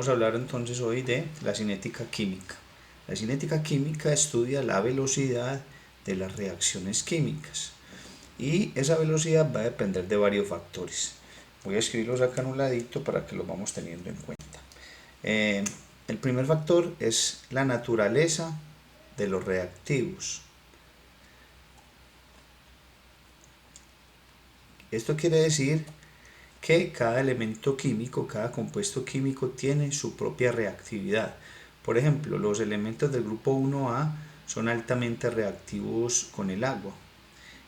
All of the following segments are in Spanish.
Vamos a hablar entonces hoy de la cinética química. La cinética química estudia la velocidad de las reacciones químicas y esa velocidad va a depender de varios factores. Voy a escribirlos acá en un ladito para que los vamos teniendo en cuenta. El primer factor es la naturaleza de los reactivos. Esto quiere decir que cada elemento químico, cada compuesto químico tiene su propia reactividad. Por ejemplo, los elementos del grupo 1A son altamente reactivos con el agua.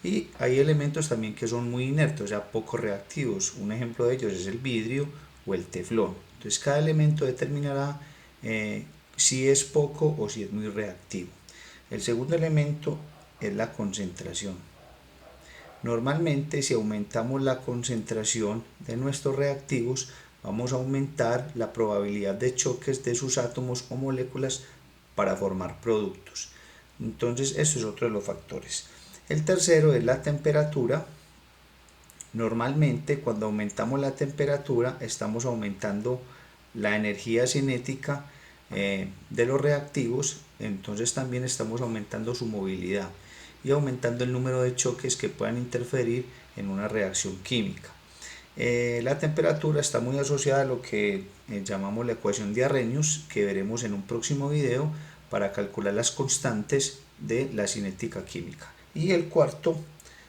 Y hay elementos también que son muy inertes, o sea, poco reactivos. Un ejemplo de ellos es el vidrio o el teflón. Entonces, cada elemento determinará si es poco o si es muy reactivo. El segundo elemento es la concentración. Normalmente, si aumentamos la concentración de nuestros reactivos, vamos a aumentar la probabilidad de choques de sus átomos o moléculas para formar productos. Entonces, esto es otro de los factores. El tercero es la temperatura. Normalmente, cuando aumentamos la temperatura, estamos aumentando la energía cinética de los reactivos, entonces también estamos aumentando su movilidad y aumentando el número de choques que puedan interferir en una reacción química. La temperatura está muy asociada a lo que llamamos la ecuación de Arrhenius, que veremos en un próximo video para calcular las constantes de la cinética química. Y el cuarto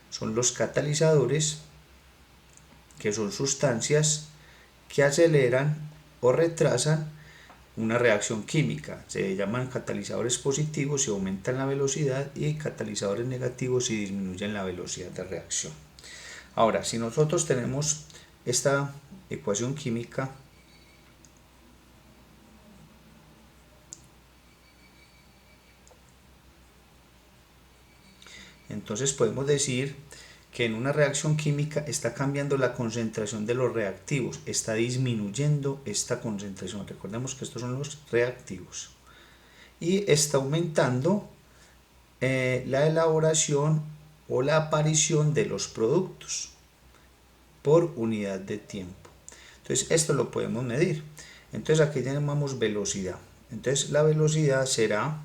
son los catalizadores, que son sustancias que aceleran o retrasan una reacción química. Se llaman catalizadores positivos si aumentan la velocidad y catalizadores negativos si disminuyen la velocidad de reacción. Ahora, si nosotros tenemos esta ecuación química, entonces podemos decir que en una reacción química está cambiando la concentración de los reactivos, está disminuyendo esta concentración. Recordemos que estos son los reactivos. Y está aumentando la elaboración o la aparición de los productos por unidad de tiempo. Entonces esto lo podemos medir. Entonces aquí llamamos velocidad. Entonces la velocidad será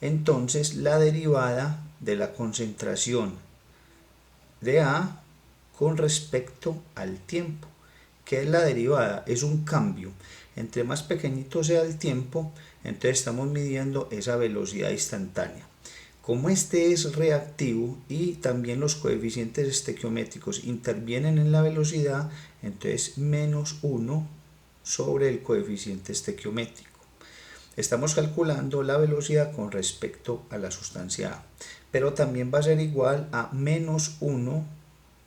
entonces la derivada de la concentración de A con respecto al tiempo. ¿Qué es la derivada? Es un cambio. Entre más pequeñito sea el tiempo, entonces estamos midiendo esa velocidad instantánea. Como este es reactivo y también los coeficientes estequiométricos intervienen en la velocidad, entonces menos 1 sobre el coeficiente estequiométrico. Estamos calculando la velocidad con respecto a la sustancia A, pero también va a ser igual a menos 1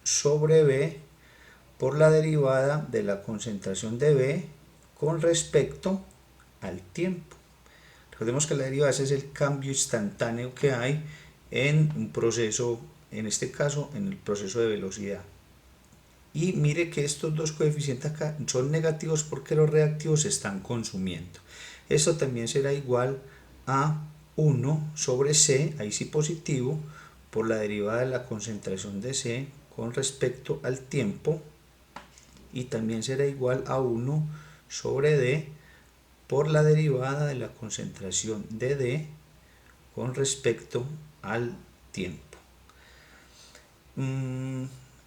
sobre B por la derivada de la concentración de B con respecto al tiempo. Recordemos que la derivada es el cambio instantáneo que hay en un proceso, en este caso en el proceso de velocidad. Y mire que estos dos coeficientes acá son negativos porque los reactivos se están consumiendo. Esto también será igual a 1 sobre C, ahí sí positivo, por la derivada de la concentración de C con respecto al tiempo, y también será igual a 1 sobre D por la derivada de la concentración de D con respecto al tiempo.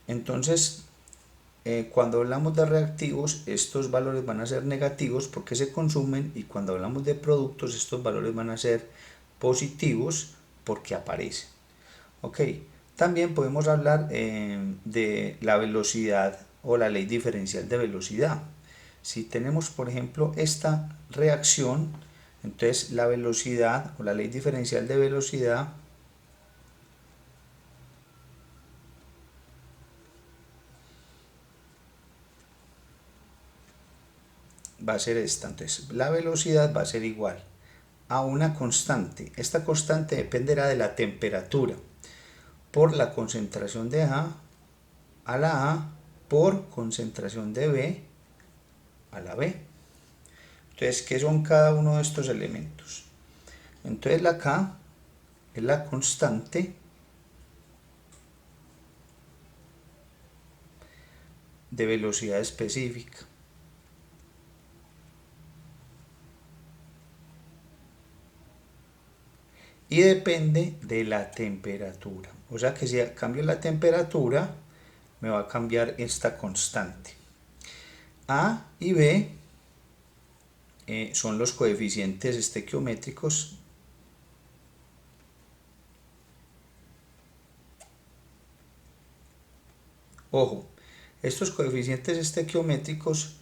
Entonces, cuando hablamos de reactivos, estos valores van a ser negativos porque se consumen, y cuando hablamos de productos, estos valores van a ser positivos porque aparecen. Ok, también podemos hablar de la velocidad o la ley diferencial de velocidad. Si tenemos, por ejemplo, esta reacción, entonces la velocidad o la ley diferencial de velocidad va a ser esta. Entonces la velocidad va a ser igual a una constante. Esta constante dependerá de la temperatura por la concentración de a la A por concentración de B a la B. Entonces, ¿qué son cada uno de estos elementos? Entonces la K es la constante de velocidad específica. y depende de la temperatura. O sea que si cambio la temperatura, me va a cambiar esta constante. A y B son los coeficientes estequiométricos Ojo, estos coeficientes estequiométricos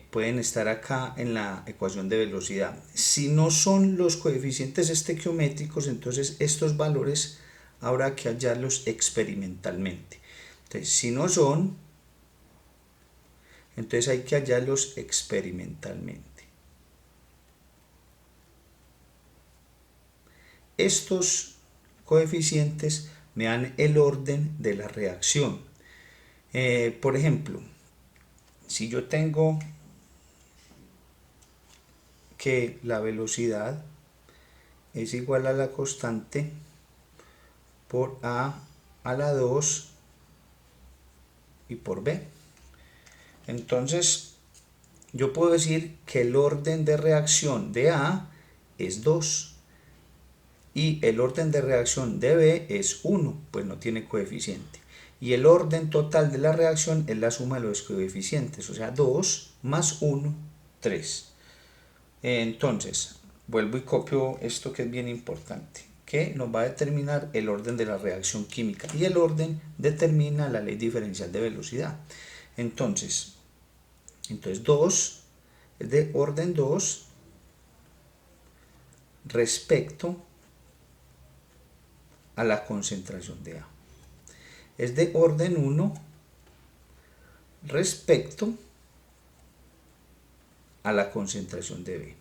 pueden estar acá en la ecuación de velocidad. Si no son los coeficientes estequiométricos, entonces estos valores habrá que hallarlos experimentalmente. Entonces, si no son, entonces hay que hallarlos experimentalmente. Estos coeficientes me dan el orden de la reacción. Por ejemplo, si yo tengo que la velocidad es igual a la constante por a la 2 y por b. Entonces, yo puedo decir que el orden de reacción de A es 2 y el orden de reacción de B es 1, pues no tiene coeficiente. Y el orden total de la reacción es la suma de los coeficientes, o sea, 2 más 1, 3. Entonces, vuelvo y copio esto que es bien importante, que nos va a determinar el orden de la reacción química, y el orden determina la ley diferencial de velocidad. Entonces 2 es de orden 2 respecto a la concentración de A. Es de orden 1 respecto a la concentración de B.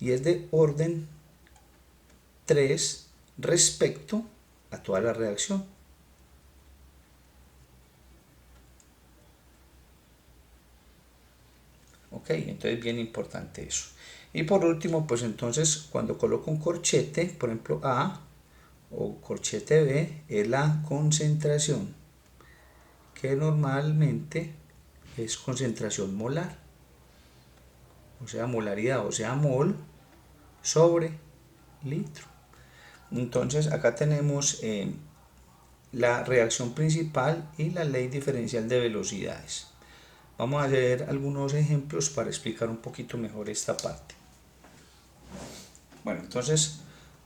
Y es de orden 3 respecto a toda la reacción. Ok, entonces bien importante eso. Y por último, pues entonces cuando coloco un corchete, por ejemplo A o corchete B, es la concentración, que normalmente es concentración molar, o sea, molaridad, o sea, mol sobre litro. Entonces acá tenemos la reacción principal y la ley diferencial de velocidades. Vamos a hacer algunos ejemplos para explicar un poquito mejor esta parte. Bueno, entonces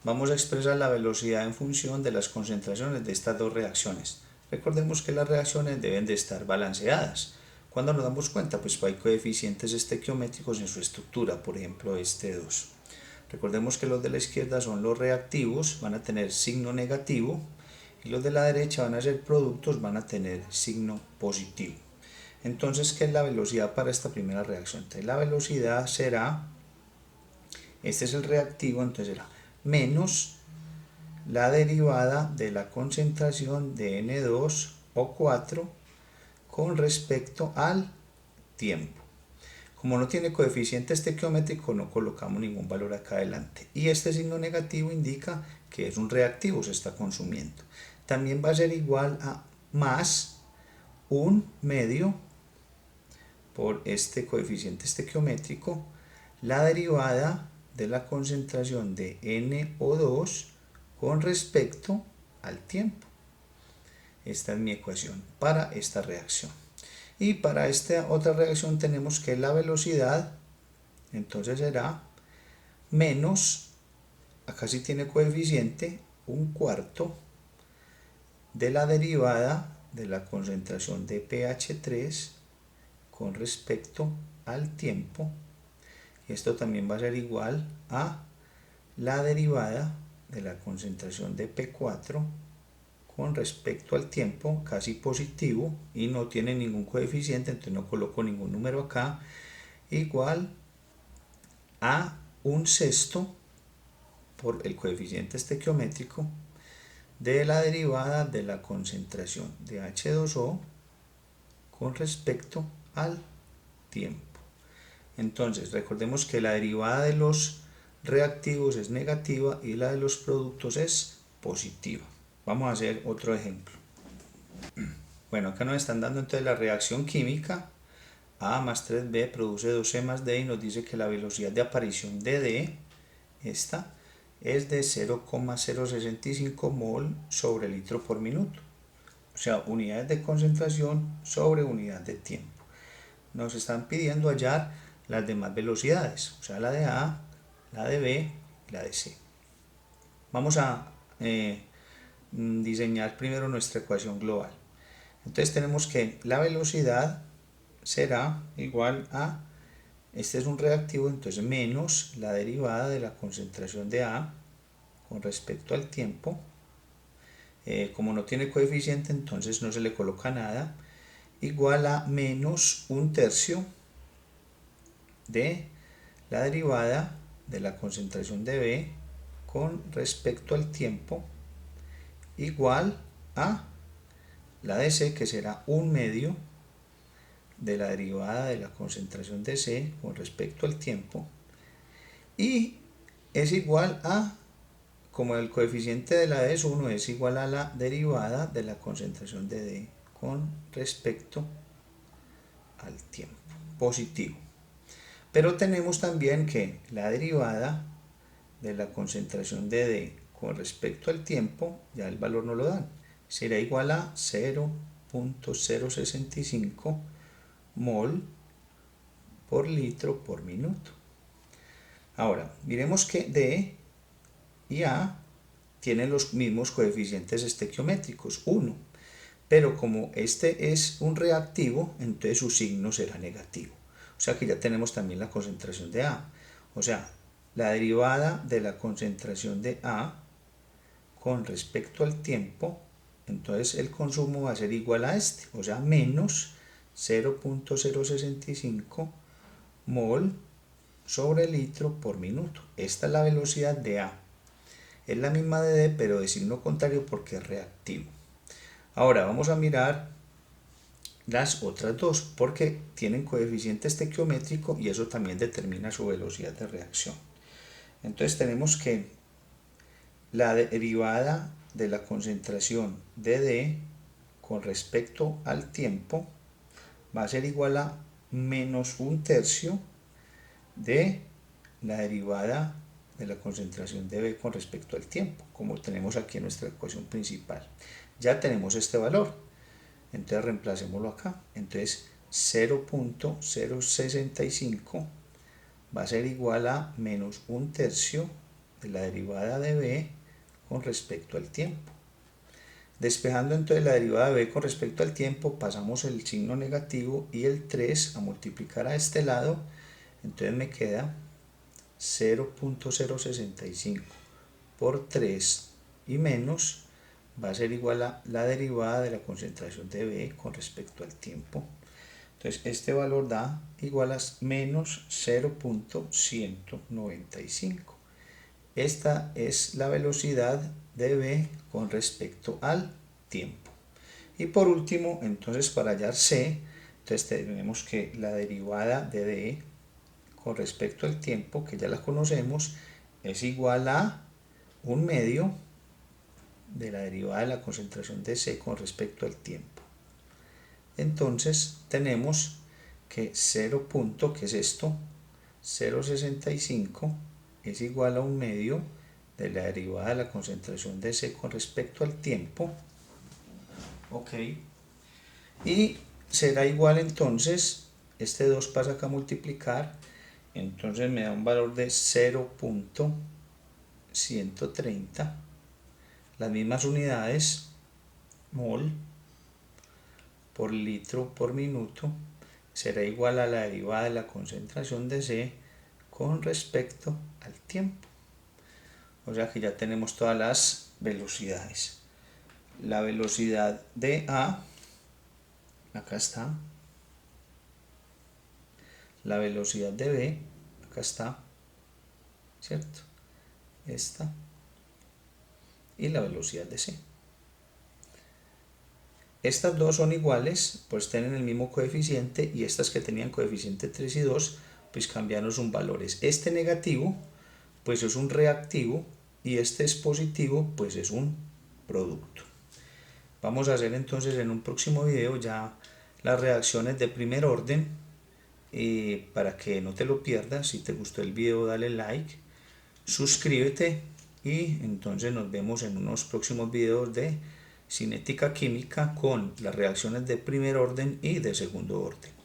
vamos a expresar la velocidad en función de las concentraciones de estas dos reacciones. Recordemos que las reacciones deben de estar balanceadas. Cuando nos damos cuenta, pues hay coeficientes estequiométricos en su estructura, por ejemplo este 2. Recordemos que los de la izquierda son los reactivos, van a tener signo negativo, y los de la derecha van a ser productos, van a tener signo positivo. Entonces, ¿qué es la velocidad para esta primera reacción? Entonces, la velocidad será, este es el reactivo, entonces será menos la derivada de la concentración de N2O4 con respecto al tiempo. Como no tiene coeficiente estequiométrico, no colocamos ningún valor acá adelante. Y este signo negativo indica que es un reactivo, se está consumiendo. También va a ser igual a más un medio por este coeficiente estequiométrico, la derivada de la concentración de NO2 con respecto al tiempo. Esta es mi ecuación para esta reacción. Y para esta otra reacción tenemos que la velocidad, entonces será menos, acá sí tiene coeficiente, un cuarto de la derivada de la concentración de pH3 con respecto al tiempo. Y esto también va a ser igual a la derivada de la concentración de P4 con respecto al tiempo, casi positivo, y no tiene ningún coeficiente, entonces no coloco ningún número acá, igual a un sexto por el coeficiente estequiométrico de la derivada de la concentración de H2O con respecto al tiempo. Entonces recordemos que la derivada de los reactivos es negativa y la de los productos es positiva. Vamos a hacer otro ejemplo. Bueno, acá nos están dando entonces la reacción química. A más 3B produce 2C más D y nos dice que la velocidad de aparición de D, esta, es de 0,065 mol sobre litro por minuto. O sea, unidades de concentración sobre unidad de tiempo. Nos están pidiendo hallar las demás velocidades, o sea, la de A, la de B y la de C. Vamos a diseñar primero nuestra ecuación global. Entonces tenemos que la velocidad será igual a, este es un reactivo, entonces menos la derivada de la concentración de A con respecto al tiempo. Como no tiene coeficiente, entonces no se le coloca nada, igual a menos un tercio de la derivada de la concentración de B con respecto al tiempo, igual a la de C, que será un medio de la derivada de la concentración de C con respecto al tiempo, y es igual a, como el coeficiente de la D es 1, es igual a la derivada de la concentración de D con respecto al tiempo, positivo. Pero tenemos también que la derivada de la concentración de D con respecto al tiempo, ya el valor no lo dan, será igual a 0.065 mol por litro por minuto. Ahora, miremos que D y A tienen los mismos coeficientes estequiométricos, 1, pero como este es un reactivo, entonces su signo será negativo. O sea que ya tenemos también la concentración de A. O sea, la derivada de la concentración de A con respecto al tiempo, entonces el consumo va a ser igual a este, o sea, menos 0.065 mol sobre litro por minuto. Esta es la velocidad de A. Es la misma de D, pero de signo contrario porque es reactivo. Ahora vamos a mirar las otras dos, porque tienen coeficiente estequiométrico y eso también determina su velocidad de reacción. Entonces tenemos que la derivada de la concentración de D con respecto al tiempo va a ser igual a menos un tercio de la derivada de la concentración de B con respecto al tiempo, como tenemos aquí en nuestra ecuación principal. Ya tenemos este valor, entonces reemplacémoslo acá. Entonces 0.065 va a ser igual a menos un tercio de la derivada de B con respecto al tiempo. Despejando entonces la derivada de B con respecto al tiempo, pasamos el signo negativo y el 3 a multiplicar a este lado, entonces me queda 0.065 por 3 y menos va a ser igual a la derivada de la concentración de B con respecto al tiempo. Entonces este valor da igual a menos 0.195. Esta es la velocidad de B con respecto al tiempo. Y por último, entonces para hallar C, entonces tenemos que la derivada de D con respecto al tiempo, que ya la conocemos, es igual a un medio de la derivada de la concentración de C con respecto al tiempo. Entonces tenemos que 0. ¿Qué es esto? 0.65 es igual a un medio de la derivada de la concentración de C con respecto al tiempo. Ok. Y será igual entonces, este 2 pasa acá a multiplicar, entonces me da un valor de 0.130, las mismas unidades, mol por litro por minuto, será igual a la derivada de la concentración de C con respecto al tiempo. O sea que ya tenemos todas las velocidades. La velocidad de A, acá está. La velocidad de B, acá está, ¿cierto? Esta. Y la velocidad de C. Estas dos son iguales, pues tienen el mismo coeficiente, y estas que tenían coeficiente 3 y 2, pues cambiaron sus valores. Este negativo, pues es un reactivo, y este es positivo, pues es un producto. Vamos a hacer entonces en un próximo video ya las reacciones de primer orden, para que no te lo pierdas. Si te gustó el video, dale like, suscríbete y entonces nos vemos en unos próximos videos de cinética química con las reacciones de primer orden y de segundo orden.